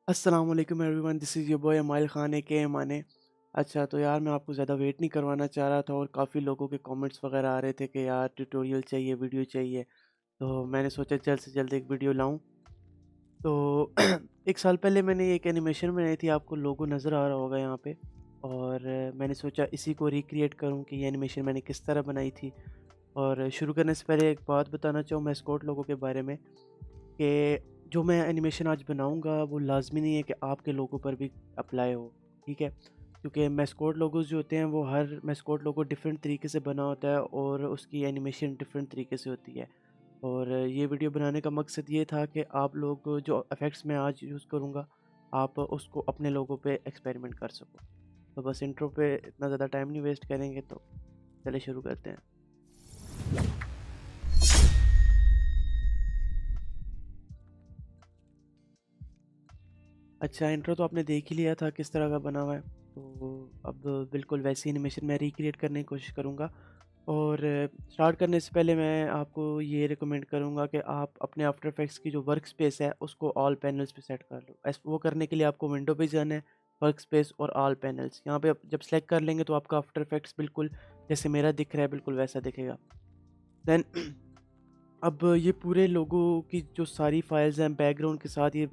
अस्सलाम वालेकुम everyone, this is your boy amyl Khan के माने। अच्छा तो यार मैं आपको ज़्यादा वेट नहीं करवाना चाह रहा था और काफ़ी लोगों के कमेंट्स वगैरह आ रहे थे कि यार ट्यूटोरियल चाहिए, वीडियो चाहिए। तो मैंने सोचा जल्द से जल्द एक वीडियो लाऊं। तो 1 साल पहले मैंने एक एनिमेशन बनाई थी, आपको लोगो नज़र आ रहा होगा यहाँ पे। और मैंने सोचा इसी को रिक्रिएट करूँ कि ये एनिमेशन मैंने किस तरह बनाई थी। और शुरू करने से पहले एक बात बताना चाहूँ मैस्कोट लोगों के बारे में कि जो मैं एनिमेशन आज बनाऊँगा वो लाज़मी नहीं है कि आपके लोगों पर भी अप्लाई हो, ठीक है? क्योंकि मैस्कोट लोगोज़ जो होते हैं वो हर मैस्कोट लोगो डिफ़रेंट तरीके से बना होता है और उसकी एनिमेशन डिफ़रेंट तरीके से होती है। और ये वीडियो बनाने का मकसद ये था कि आप लोग जो इफ़ेक्ट्स मैं आज यूज़ करूँगा, आप उसको अपने लोगों पे एक्सपेरिमेंट कर सको। तो बस इंट्रो पे इतना ज़्यादा टाइम नहीं वेस्ट करेंगे, तो चलिए शुरू करते हैं। अच्छा, इंट्रो तो आपने देख ही लिया था किस तरह का बना हुआ है। तो अब बिल्कुल वैसी एनिमेशन मैं रिक्रिएट करने की कोशिश करूँगा। और स्टार्ट करने से पहले मैं आपको ये रिकमेंड करूँगा कि आप अपने आफ्टर इफेक्ट्स की जो वर्क स्पेस है उसको ऑल पैनल्स पे सेट कर लो। वो करने के लिए आपको विंडो पे जाना है, वर्क स्पेस और ऑल पैनल्स। यहाँ पे आप जब सेलेक्ट कर लेंगे तो आपका आफ्टर इफेक्ट्स बिल्कुल जैसे मेरा दिख रहा है बिल्कुल वैसा दिखेगा। देन अब ये पूरे लोगों की जो सारी फाइल्स हैं बैकग्राउंड के साथ ये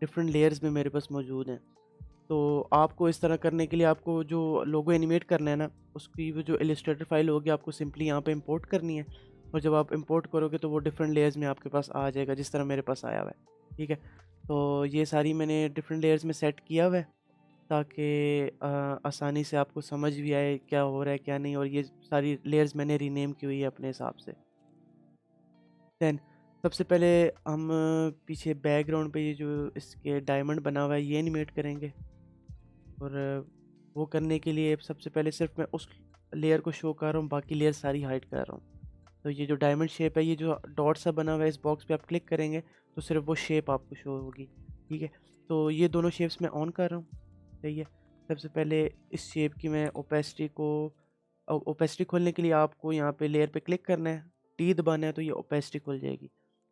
डिफरेंट लेयर्स में मेरे पास मौजूद हैं। तो आपको इस तरह करने के लिए आपको जो लोगो एनिमेट करना है ना, उसकी वो जो इलस्ट्रेटर फाइल होगी आपको सिंपली यहाँ पे इंपोर्ट करनी है। और जब आप इंपोर्ट करोगे तो वो डिफरेंट लेयर्स में आपके पास आ जाएगा जिस तरह मेरे पास आया हुआ है, ठीक है। तो ये सारी मैंने डिफरेंट लेयर्स में सेट किया हुआ है ताकि आसानी से आपको समझ भी आए क्या हो रहा है क्या नहीं। और ये सारी लेयर्स मैंने रीनेम की हुई है अपने हिसाब से। देन सबसे पहले हम पीछे बैकग्राउंड पे ये जो इसके डायमंड बना हुआ है ये एनिमेट करेंगे। और वो करने के लिए सबसे पहले सिर्फ मैं उस लेयर को शो कर रहा हूँ, बाकी लेयर सारी हाइड कर रहा हूँ। तो ये जो डायमंड शेप है, ये जो डॉट सा बना हुआ है, इस बॉक्स पे आप क्लिक करेंगे तो सिर्फ वो शेप आपको शो होगी, ठीक है। तो ये दोनों शेप्स मैं ऑन कर रहा हूँ, सही है। सबसे पहले इस शेप की मैं ओपेसिटी खोलने के लिए आपको यहाँ पे लेयर पे क्लिक करना है, टी दबाना है तो ये ओपेसिटी खुल जाएगी।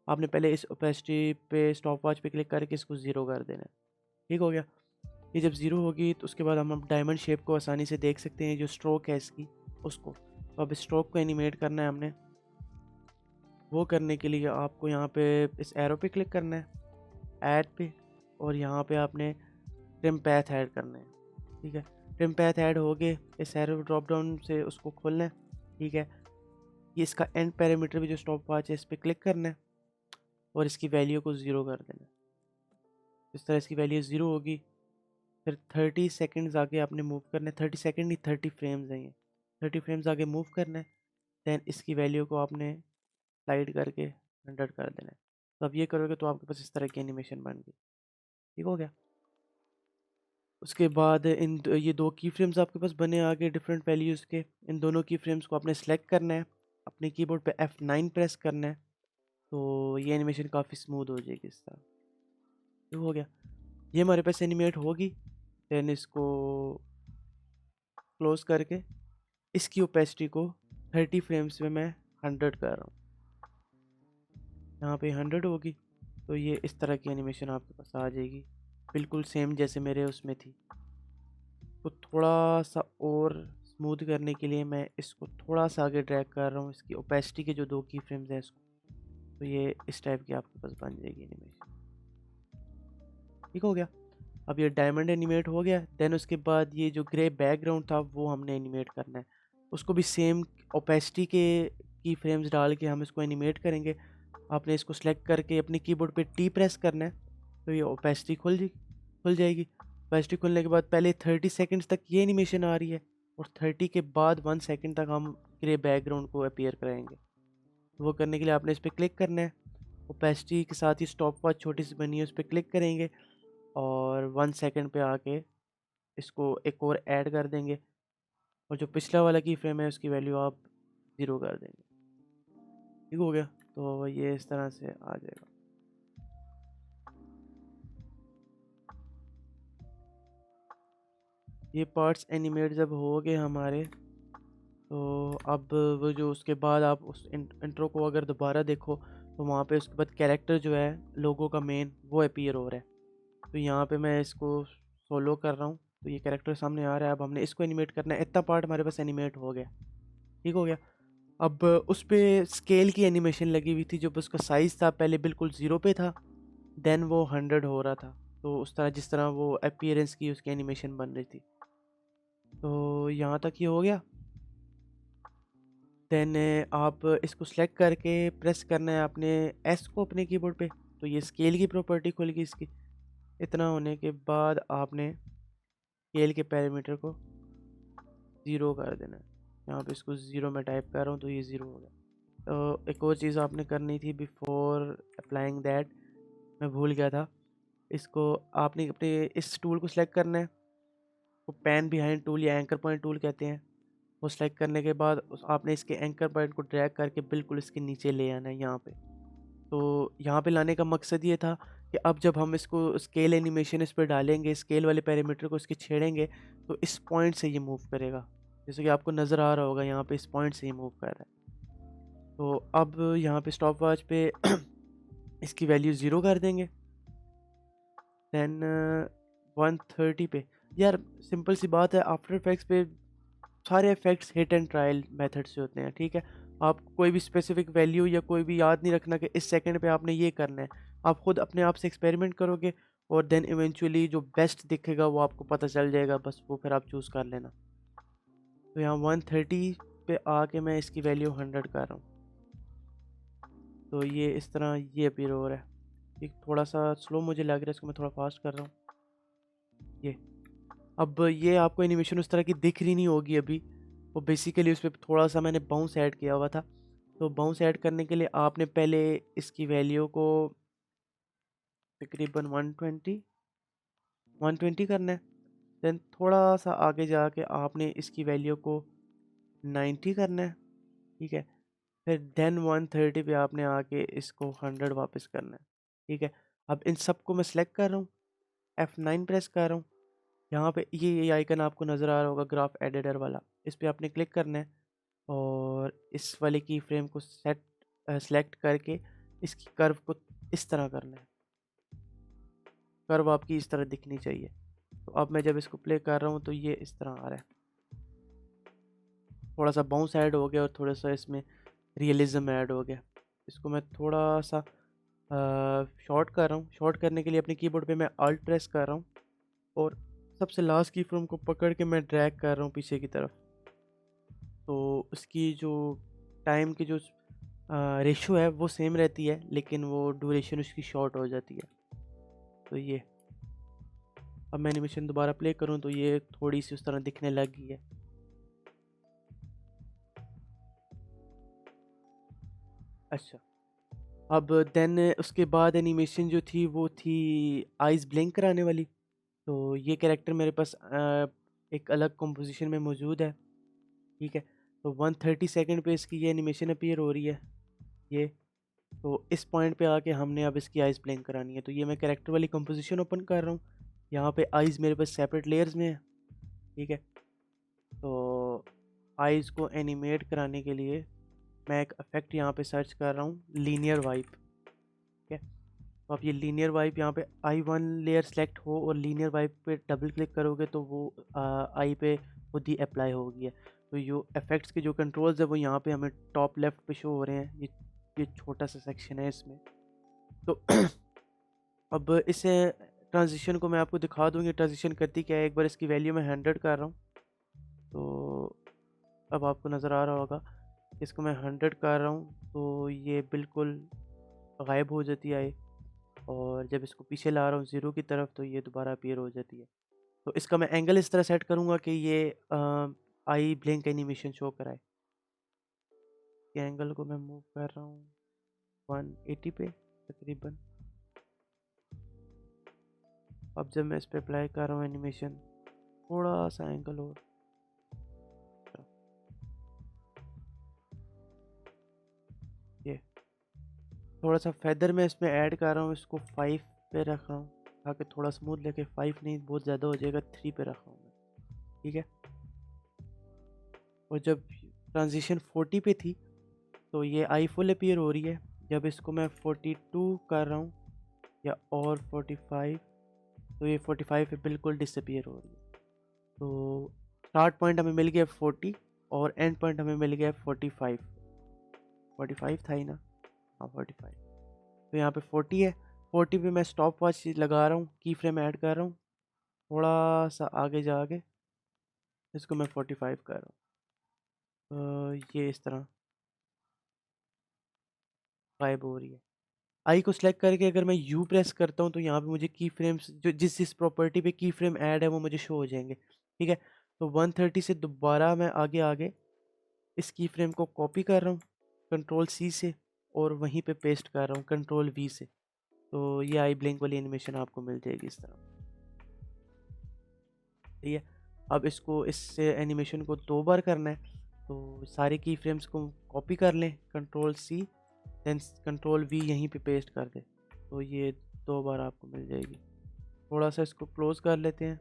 आपने पहले इस ओपेसिटी पे स्टॉप वॉच पे क्लिक करके इसको ज़ीरो कर देना है, ठीक हो गया। ये जब ज़ीरो होगी तो उसके बाद हम अब डायमंड शेप को आसानी से देख सकते हैं, जो स्ट्रोक है इसकी उसको। तो अब स्ट्रोक को एनिमेट करना है हमने। वो करने के लिए आपको यहाँ पे इस एरो पे क्लिक करना है, ऐड पे। और यहाँ पे आपने ट्रिम पैथ ऐड करना है, ठीक है। ट्रिम पैथ ऐड हो गए, इस एरो ड्रॉप डाउन से उसको खोलना है, ठीक है। ये इसका एंड पैरामीटर भी जो स्टॉप वॉच है इस पर क्लिक करना है और इसकी वैल्यू को ज़ीरो कर देना है। इस तरह इसकी वैल्यू ज़ीरो होगी। फिर 30 सेकेंड्स आगे आपने मूव करना है, 30 सेकेंड नहीं 30 फ्रेम्स हैं ये, 30 फ्रेम्स आगे मूव करना है। दैन इसकी वैल्यू को आपने स्लाइड करके 100 कर देना है। तो अब ये करोगे तो आपके पास इस तरह की एनिमेशन बन गई, ठीक हो गया। उसके बाद ये दो की फ्रेम्स आपके पास बने आगे डिफरेंट वैल्यूज़ के। इन दोनों की फ्रेम्स को आपने सेलेक्ट करना है, अपने कीबोर्ड पे F9 प्रेस करना है। तो ये एनिमेशन काफ़ी स्मूथ हो जाएगी इस तरह, ठीक हो गया। ये हमारे पास एनिमेट होगी। दैन इसको क्लोज करके इसकी ओपेसिटी को 30 फ्रेम्स में मैं 100 कर रहा हूँ। यहाँ पे 100 होगी तो ये इस तरह की एनिमेशन आपके पास आ जाएगी, बिल्कुल सेम जैसे मेरे उसमें थी। तो थोड़ा सा और स्मूथ करने के लिए मैं इसको थोड़ा सा आगे ड्रैग कर रहा हूँ, इसकी ओपेसिटी के जो दो की फ्रेम्स हैं इसको। तो ये इस टाइप की आपके पास बन जाएगी एनिमेशन, ठीक हो गया। अब ये डायमंड एनिमेट हो गया। देन उसके बाद ये जो ग्रे बैकग्राउंड था वो हमने एनिमेट करना है। उसको भी सेम ओपेसिटी के की फ्रेम्स डाल के हम इसको एनिमेट करेंगे। आपने इसको सेलेक्ट करके अपने कीबोर्ड पे टी प्रेस करना है तो ये ओपेसिटी खुल जाएगी। ओपेसिटी खुलने के बाद पहले 30 सेकेंड्स तक ये एनिमेशन आ रही है और 30 के बाद 1 सेकेंड तक हम ग्रे बैकग्राउंड को अपीयर कराएंगे। तो वो करने के लिए आपने इस पर क्लिक करना है। ओपेसिटी के साथ ही स्टॉप वॉच छोटी सी बनी है उस पर क्लिक करेंगे और 1 सेकेंड पे आके इसको एक और ऐड कर देंगे। और जो पिछला वाला की फ्रेम है उसकी वैल्यू आप ज़ीरो कर देंगे, ठीक हो गया। तो ये इस तरह से आ जाएगा। ये पार्ट्स एनिमेट जब हो गए हमारे, तो अब वो जो उसके बाद आप उस इंट्रो को अगर दोबारा देखो तो वहाँ पे उसके बाद कैरेक्टर जो है लोगो का मेन वो अपीयर हो रहा है। तो यहाँ पे मैं इसको सोलो कर रहा हूँ, तो ये कैरेक्टर सामने आ रहा है। अब हमने इसको एनिमेट करना है। इतना पार्ट हमारे पास एनिमेट हो गया, ठीक हो गया। अब उस पे स्केल की एनिमेशन लगी हुई थी। जब उसका साइज़ था पहले बिल्कुल 0 पे था, देन वो 100 हो रहा था। तो उस तरह जिस तरह वो अपीयरेंस की उसकी एनिमेशन बन रही थी। तो यहाँ तक ये हो गया। देन आप इसको सेलेक्ट करके प्रेस करना है आपने एस को अपने कीबोर्ड पे। तो ये स्केल की प्रॉपर्टी खुल गई इसकी। इतना होने के बाद आपने स्केल के पैरामीटर को 0 कर देना है। यहाँ पे इसको 0 में टाइप कर रहा हूँ, तो ये 0 हो गया। तो एक और चीज़ आपने करनी थी बिफोर अप्लाइंग दैट, मैं भूल गया था। इसको आपने अपने इस टूल को सिलेक्ट करना है, वो पैन बिहाइंड टूल या एंकर पॉइंट टूल कहते हैं। वो सिलेक्ट करने के बाद आपने इसके एंकर पॉइंट को ड्रैग करके बिल्कुल इसके नीचे ले आना है यहाँ पे। तो यहाँ पे लाने का मकसद ये था कि अब जब हम इसको स्केल एनिमेशन इस पर डालेंगे, स्केल वाले पैरामीटर को इसके छेड़ेंगे, तो इस पॉइंट से ये मूव करेगा। जैसे कि आपको नज़र आ रहा होगा यहाँ पे इस पॉइंट से ये मूव कर रहा है। तो अब यहाँ पे स्टॉप वॉच पे इसकी वैल्यू 0 कर देंगे। देन 130 पे, यार सिंपल सी बात है, आफ्टर इफेक्ट्स पे सारे effects hit and trial method से होते हैं, ठीक है। आप कोई भी स्पेसिफिक वैल्यू या कोई भी याद नहीं रखना कि इस सेकंड पे आपने ये करना है। आप खुद अपने आप से एक्सपेरिमेंट करोगे और देन इवेंचुअली जो बेस्ट दिखेगा वो आपको पता चल जाएगा, बस वो फिर आप चूज़ कर लेना। तो यहाँ 130 पे आके मैं इसकी वैल्यू 100 कर रहा हूँ। तो ये इस तरह ये अपीयर हो रहा है। एक थोड़ा सा स्लो मुझे लग रहा है, इसको मैं थोड़ा फास्ट कर रहा हूँ। ये अब ये आपको एनिमेशन उस तरह की दिख रही नहीं होगी अभी। वो बेसिकली उस पर थोड़ा सा मैंने बाउंस ऐड किया हुआ था। तो बाउंस ऐड करने के लिए आपने पहले इसकी वैल्यू को तकरीबन 120 करना है। देन थोड़ा सा आगे जाके आपने इसकी वैल्यू को 90 करना है, ठीक है। फिर देन 130 पे आपने आके इसको 100 वापस करना है, ठीक है। अब इन सबको मैं सेलेक्ट कर रहा हूँ, F9 प्रेस कर रहा हूँ। यहाँ पे ये आइकन आपको नज़र आ रहा होगा ग्राफ एडिटर वाला, इस पे आपने क्लिक करना है और इस वाले की फ्रेम को सेलेक्ट करके इसकी कर्व को इस तरह करना है। कर्व आपकी इस तरह दिखनी चाहिए। तो अब मैं जब इसको प्ले कर रहा हूँ तो ये इस तरह आ रहा है। थोड़ा सा बाउंस ऐड हो गया और थोड़ा सा इसमें रियलिज्म ऐड हो गया। इसको मैं थोड़ा सा शॉर्ट कर रहा हूँ। शॉर्ट करने के लिए अपने कीबोर्ड पे मैं अल्ट प्रेस कर रहा हूँ और सबसे लास्ट की फ्रेम को पकड़ के मैं ड्रैग कर रहा हूँ पीछे की तरफ। तो उसकी जो टाइम की जो रेशो है वो सेम रहती है, लेकिन वो ड्यूरेशन उसकी शॉर्ट हो जाती है। तो ये अब मैं एनिमेशन दोबारा प्ले करूँ तो ये थोड़ी सी उस तरह दिखने लग गई है। अच्छा, अब देन उसके बाद एनिमेशन जो थी वो थी आइज़ ब्लिंक कराने वाली। तो ये कैरेक्टर मेरे पास एक अलग कंपोजिशन में मौजूद है, ठीक है। तो 130 सेकंड पे इसकी ये एनिमेशन अपीयर हो रही है। ये तो इस पॉइंट पे आके हमने अब इसकी आइज़ ब्लिंक करानी है। तो ये मैं कैरेक्टर वाली कंपोजिशन ओपन कर रहा हूँ। यहाँ पे आइज़ मेरे पास सेपरेट लेयर्स में है, ठीक है। तो आइज़ को एनिमेट कराने के लिए मैं एक इफेक्ट यहाँ पे सर्च कर रहा हूँ, लीनियर वाइप, ठीक है। तो आप ये लीनियर वाइप यहाँ पे I1 लेयर सेलेक्ट हो और लीनियर वाइप पे डबल क्लिक करोगे तो वो आई पे खुद ही अप्लाई हो गई है। तो यो इफेक्ट्स के जो कंट्रोल्स है वो यहाँ पे हमें टॉप लेफ्ट पे शो हो रहे हैं। ये छोटा सा सेक्शन है इसमें। तो अब इसे ट्रांजिशन को मैं आपको दिखा दूँगी ट्रांजिशन करती क्या है। एक बार इसकी वैल्यू मैं 100 कर रहा हूँ, तो अब आपको नज़र आ रहा होगा। इसको मैं 100 कर रहा हूँ तो ये बिल्कुल गायब हो जाती है। और जब इसको पीछे ला रहा हूँ 0 की तरफ तो ये दोबारा अपीयर हो जाती है। तो इसका मैं एंगल इस तरह सेट करूँगा कि ये आई ब्लिंक एनिमेशन शो कराए। ये एंगल को मैं मूव कर रहा हूँ 180 पे तकरीबन। अब जब मैं इस पे अप्लाई कर रहा हूँ एनिमेशन, थोड़ा सा एंगल और, ये थोड़ा सा फेदर मैं इसमें ऐड कर रहा हूँ। इसको 5 पे रख रहा हूँ ताकि थोड़ा स्मूथ लगे। 5 नहीं, बहुत ज़्यादा हो जाएगा, 3 पे रख रहा हूँ मैं, ठीक है। और जब ट्रांजिशन 40 पे थी तो ये आई फुल अपीयर हो रही है। जब इसको मैं 42 कर रहा हूँ या और 45, तो ये 45 पे बिल्कुल डिसअपियर हो रही है। तो स्टार्ट पॉइंट हमें मिल गया 40 और एंड पॉइंट हमें मिल गया 45। 45 था ही ना, हाँ 45। तो यहाँ पे 40 है, 40 पे मैं स्टॉप वॉच लगा रहा हूँ, की फ्रेम ऐड कर रहा हूँ, थोड़ा सा आगे जाके इसको मैं 45 कर रहा हूँ। ये इस तरह गायब हो रही है। आई को सिलेक्ट करके अगर मैं यू प्रेस करता हूँ तो यहाँ पे मुझे की फ्रेम्स जो जिस जिस प्रॉपर्टी पे की फ्रेम ऐड है वो मुझे शो हो जाएंगे। ठीक है, तो 130 से दोबारा मैं आगे आगे इस की फ्रेम को कॉपी कर रहा हूँ कंट्रोल सी से, और वहीं पे पेस्ट कर रहा हूँ कंट्रोल वी से। तो ये आई ब्लिंक वाली एनिमेशन आपको मिल जाएगी इस तरह। ठीक है, अब इसको इससे एनिमेशन को 2 बार करना है, तो सारे की फ्रेम्स को कॉपी कर लें control C, then control V यहीं पे पेस्ट कर दें, तो ये 2 बार आपको मिल जाएगी। थोड़ा सा इसको क्लोज कर लेते हैं।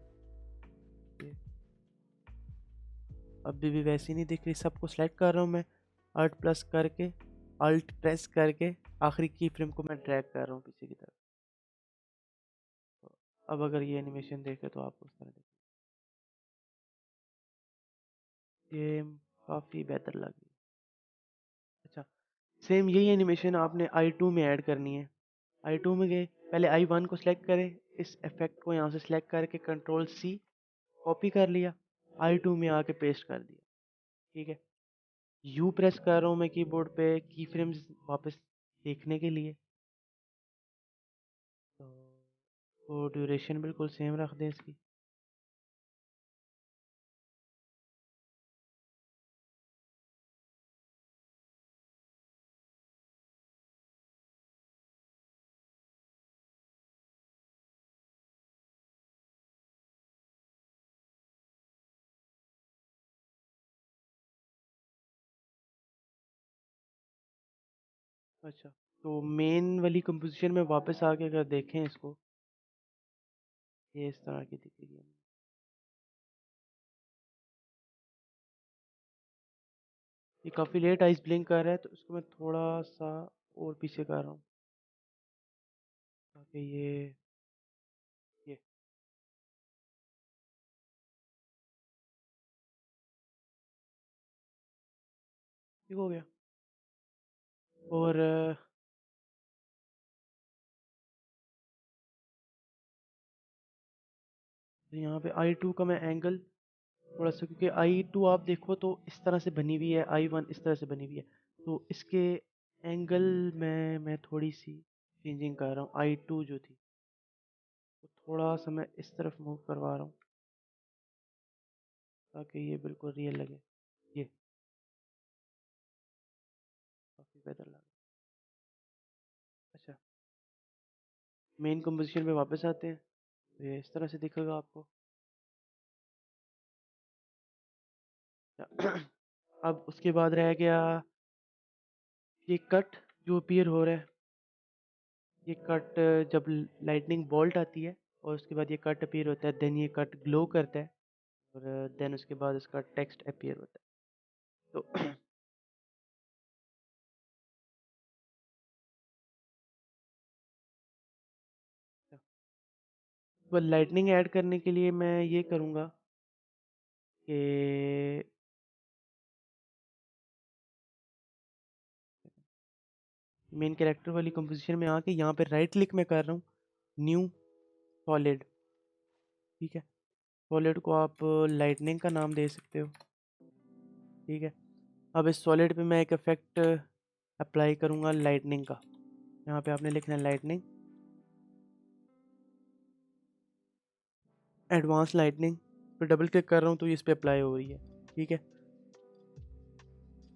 अभी भी वैसी नहीं दिख रही, सबको सेलेक्ट कर रहा हूँ मैं, अल्ट प्लस करके, अल्ट प्रेस करके आखिरी की फ्रेम को मैं ड्रैग कर रहा हूँ पीछे की तरफ। तो अब अगर ये एनिमेशन देखे तो आपको उस तरह देखें, ये काफ़ी बेहतर लग रही है। अच्छा, सेम यही एनिमेशन आपने i2 में ऐड करनी है। i2 में गए, पहले i1 को सिलेक्ट करें, इस इफेक्ट को यहाँ से सिलेक्ट करके कंट्रोल सी कॉपी कर लिया, i2 में आके पेस्ट कर दिया। ठीक है, यू प्रेस कर रहा हूँ मैं कीबोर्ड पे की फ्रेम्स वापस देखने के लिए। तो ड्यूरेशन बिल्कुल सेम रख दें इसकी। अच्छा, तो मेन वाली कंपोजिशन में वापस आके अगर देखें इसको, ये इस तरह की दिखेगी। ये काफ़ी लेट आइस ब्लिंक कर रहा है, तो इसको मैं थोड़ा सा और पीछे कर रहा हूँ ताकि ये ठीक हो गया। और यहाँ पे I2 का मैं एंगल थोड़ा सा, क्योंकि I2 आप देखो तो इस तरह से बनी हुई है, I1 इस तरह से बनी हुई है, तो इसके एंगल में मैं थोड़ी सी चेंजिंग कर रहा हूँ। I2 जो थी तो थोड़ा सा मैं इस तरफ मूव करवा रहा हूँ ताकि ये बिल्कुल रियल लगे। ये काफ़ी बेहतर लगा। अच्छा, मेन कंपोजिशन पे वापस आते हैं, तो ये इस तरह से दिखेगा आपको। अब उसके बाद रह गया ये कट जो अपीयर हो रहा है। ये कट जब लाइटनिंग बोल्ट आती है और उसके बाद ये कट अपीयर होता है, देन ये कट ग्लो करता है, और देन उसके बाद इसका टेक्स्ट अपीयर होता है। तो वो लाइटनिंग ऐड करने के लिए मैं ये करूँगा कि मेन कैरेक्टर वाली कंपोजिशन में आके यहाँ पे राइट क्लिक में कर रहा हूँ, न्यू सॉलिड। ठीक है, सॉलिड को आप लाइटनिंग का नाम दे सकते हो। ठीक है, अब इस सॉलिड पे मैं एक इफेक्ट अप्लाई करूँगा लाइटनिंग का। यहाँ पे आपने लिखना है लाइटनिंग, एडवांस लाइटनिंग, तो डबल क्लिक कर रहा हूँ तो ये इस पे अप्लाई हो रही है। ठीक है,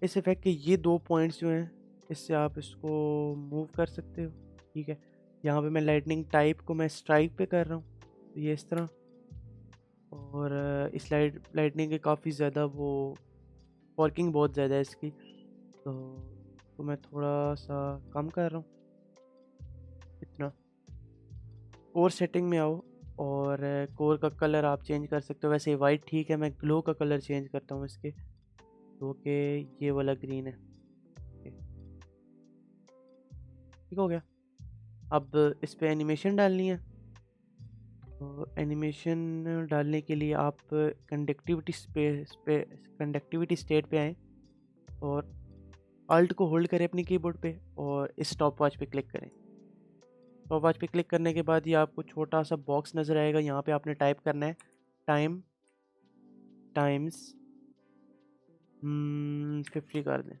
इस इफेक्ट के ये 2 पॉइंट्स जो हैं, इससे आप इसको मूव कर सकते हो। ठीक है, यहाँ पे मैं लाइटनिंग टाइप को मैं स्ट्राइक पे कर रहा हूँ, तो ये इस तरह। और इस लाइटनिंग के काफ़ी ज़्यादा वो वर्किंग बहुत ज़्यादा है इसकी, तो मैं थोड़ा सा कम कर रहा हूँ इतना। कोर सेटिंग में आओ, और कोर का कलर आप चेंज कर सकते हो। वैसे वाइट ठीक है, मैं ग्लो का कलर चेंज करता हूँ इसके, तो कि ये वाला ग्रीन है। ठीक हो गया। अब इस पे एनिमेशन डालनी है, तो एनिमेशन डालने के लिए आप कंडक्टिविटी स्टेट पे आएँ और अल्ट को होल्ड करें अपनी कीबोर्ड पे और स्टॉप वॉच पे क्लिक करें। स्टॉप वॉच पे क्लिक करने के बाद ये आपको छोटा सा बॉक्स नज़र आएगा, यहाँ पे आपने टाइप करना है टाइम टाइम्स 50 कर दें।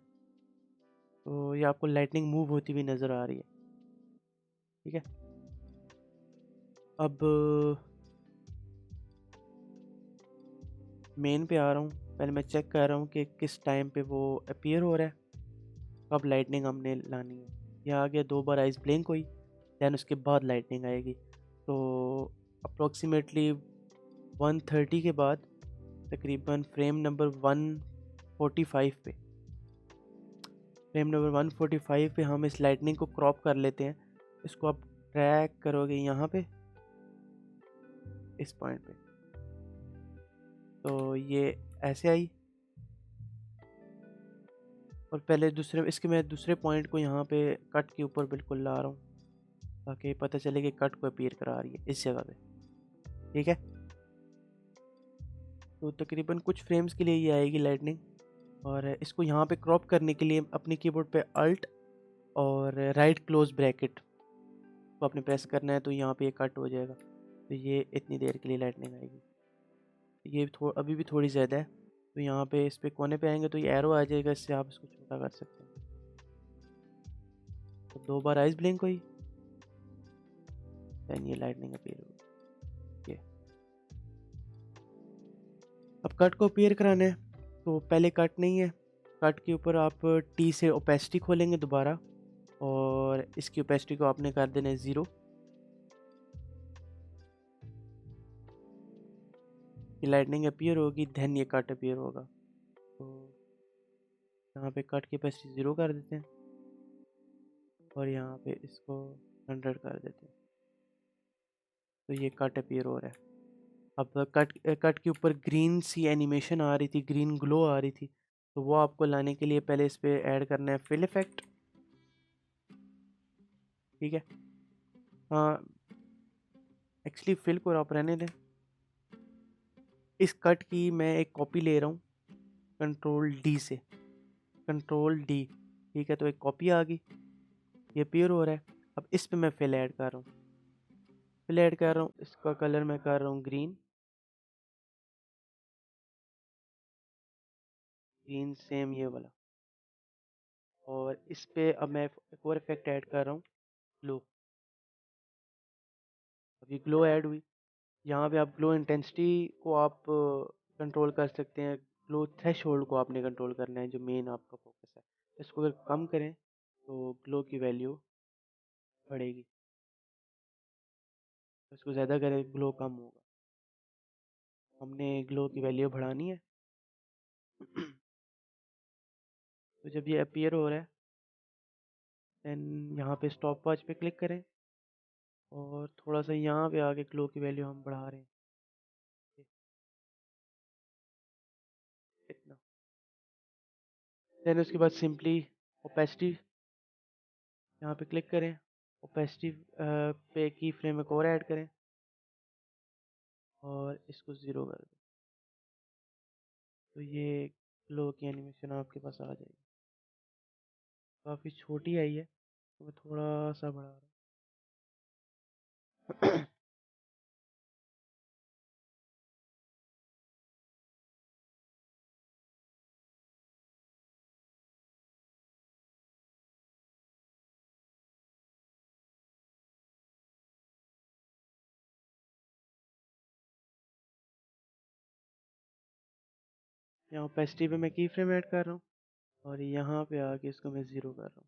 तो ये आपको लाइटनिंग मूव होती हुई नज़र आ रही है। ठीक है, अब मेन पे आ रहा हूँ। पहले मैं चेक कर रहा हूँ कि किस टाइम पे वो अपीयर हो रहा है, कब लाइटनिंग हमने लानी है। ये आ गया, 2 बार आइज़ ब्लिंक हुई, दैन उसके बाद लाइटनिंग आएगी। तो अप्रॉक्सीमेटली 1:30 के बाद तकरीबन फ्रेम नंबर 145 पे हम इस लाइटनिंग को क्रॉप कर लेते हैं। इसको आप ट्रैक करोगे यहाँ पे, इस पॉइंट पे, तो ये ऐसे आई। और पहले मैं दूसरे पॉइंट को यहाँ पे कट के ऊपर बिल्कुल ला रहा हूँ, ताकि पता चले कि कट को अपीयर करा रही है इस जगह पे। ठीक है, तो तकरीबन कुछ फ्रेम्स के लिए ये आएगी लाइटनिंग। और इसको यहाँ पे क्रॉप करने के लिए अपनी कीबोर्ड पे अल्ट और राइट क्लोज ब्रैकेट को आपने प्रेस करना है, तो यहाँ पे ये कट हो जाएगा। तो ये इतनी देर के लिए लाइटनिंग आएगी। ये अभी भी थोड़ी ज़्यादा है, तो यहाँ पे इस पे कोने पे आएंगे तो ये एरो आ जाएगा, इससे आप इसको छोटा कर सकते हैं। तो 2 बार आइज ब्लिंक हुई, दैन ये लाइटनिंग अपीयर हुई। ये अब कट को अपीयर कराना है, तो पहले कट नहीं है, कट के ऊपर आप टी से ओपेसिटी खोलेंगे दोबारा, और इसकी ओपेसिटी को आपने कर देना है 0। ये लाइटनिंग अपीयर होगी, देन ये कट अपीयर होगा। तो यहाँ पे कट की ओपेसिटी 0 कर देते हैं और यहाँ पे इसको 100 कर देते हैं। तो ये कट अपीयर हो रहा है। अब कट के ऊपर ग्रीन सी एनिमेशन आ रही थी, ग्रीन ग्लो आ रही थी, तो वो आपको लाने के लिए पहले इस पे ऐड करना है फिल इफेक्ट। ठीक है, हाँ, एक्चुअली फिल को आप रहने दें। इस कट की मैं एक कॉपी ले रहा हूँ कंट्रोल डी। ठीक है, तो एक कॉपी आ गई, ये अपीयर हो रहा है। अब इस पे मैं फिल ऐड कर रहा हूँ, इसका कलर मैं कर रहा हूँ ग्रीन सेम ये वाला। और इस पे अब मैं एक और इफेक्ट ऐड कर रहा हूँ, ग्लो। अभी ग्लो ऐड हुई, यहाँ पे आप ग्लो इंटेंसिटी को आप कंट्रोल कर सकते हैं, ग्लो थ्रेशोल्ड को आपने कंट्रोल करना है, जो मेन आपका फोकस है। इसको अगर कम करें तो ग्लो की वैल्यू बढ़ेगी, इसको ज़्यादा करें ग्लो कम होगा। हमने ग्लो की वैल्यू बढ़ानी है। तो जब ये अपीयर हो रहा है, देन यहाँ पे स्टॉप वॉच पे क्लिक करें और थोड़ा सा यहाँ पे आके ग्लो की वैल्यू हम बढ़ा रहे हैं, इतना। देन उसके बाद सिंपली ओपेसिटी यहाँ पे क्लिक करें, ओपेसिटी पे की फ्रेम एक और ऐड करें और इसको 0 कर दें। तो ये ग्लो की एनिमेशन आपके पास आ जाएगी। काफ़ी छोटी आई है, तो मैं थोड़ा सा बढ़ा रहा हूँ। यहाँ ओपेसिटी पे मैं की फ्रेम ऐड कर रहा हूँ और यहाँ पे आके इसको मैं 0 कर रहा हूँ।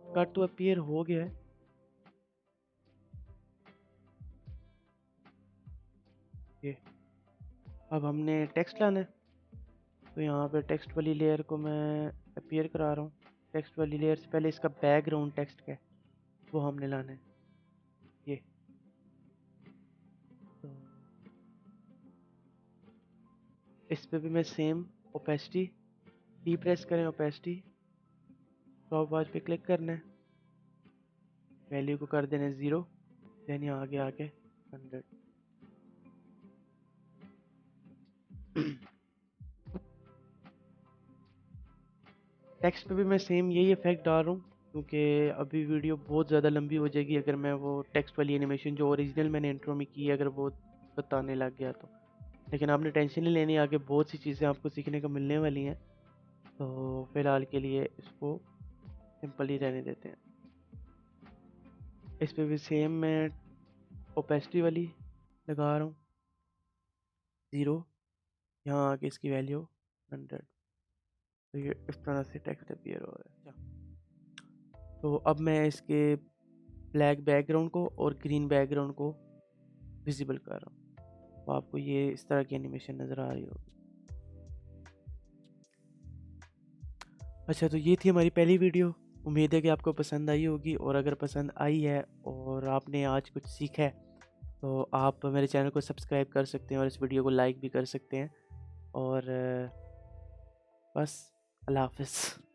कट तो अपीयर हो गया है। ये अब हमने टेक्स्ट लाना है, तो यहाँ पे टेक्स्ट वाली लेयर को मैं अपीयर करा रहा हूँ। टेक्स्ट वाली लेयर से पहले इसका बैकग्राउंड टेक्स्ट का है, वो हमने लाना है। ये इस पे भी मैं सेम ओपेसिटी डी प्रेस करें, ओपेसिटी स्टॉप वॉच पे क्लिक करना है, वैल्यू को कर देना है 0, देन यहाँ आगे आके 100। टेक्स्ट पे भी मैं सेम यही इफेक्ट डाल रहा हूँ, क्योंकि अभी वीडियो बहुत ज़्यादा लंबी हो जाएगी अगर मैं वो टेक्स्ट वाली एनिमेशन जो ओरिजिनल मैंने इंट्रो में की है अगर वो बताने लग गया तो। लेकिन आपने टेंशन नहीं लेनी, आगे बहुत सी चीज़ें आपको सीखने को मिलने वाली हैं, तो फ़िलहाल के लिए इसको सिंपल ही रहने देते हैं। इस पे भी सेम मैं ओपेसिटी वाली लगा रहा हूँ 0, यहाँ आके इसकी वैल्यू 100। तो ये इस तरह से टेक्स्ट अपीयर हो रहा है। तो अब मैं इसके ब्लैक बैकग्राउंड को और ग्रीन बैकग्राउंड को विजिबल कर रहा हूँ, तो आपको ये इस तरह की एनिमेशन नज़र आ रही होगी। अच्छा, तो ये थी हमारी पहली वीडियो। उम्मीद है कि आपको पसंद आई होगी, और अगर पसंद आई है और आपने आज कुछ सीखा है तो आप मेरे चैनल को सब्सक्राइब कर सकते हैं और इस वीडियो को लाइक भी कर सकते हैं। और बस, अल्लाह हाफ़िज़।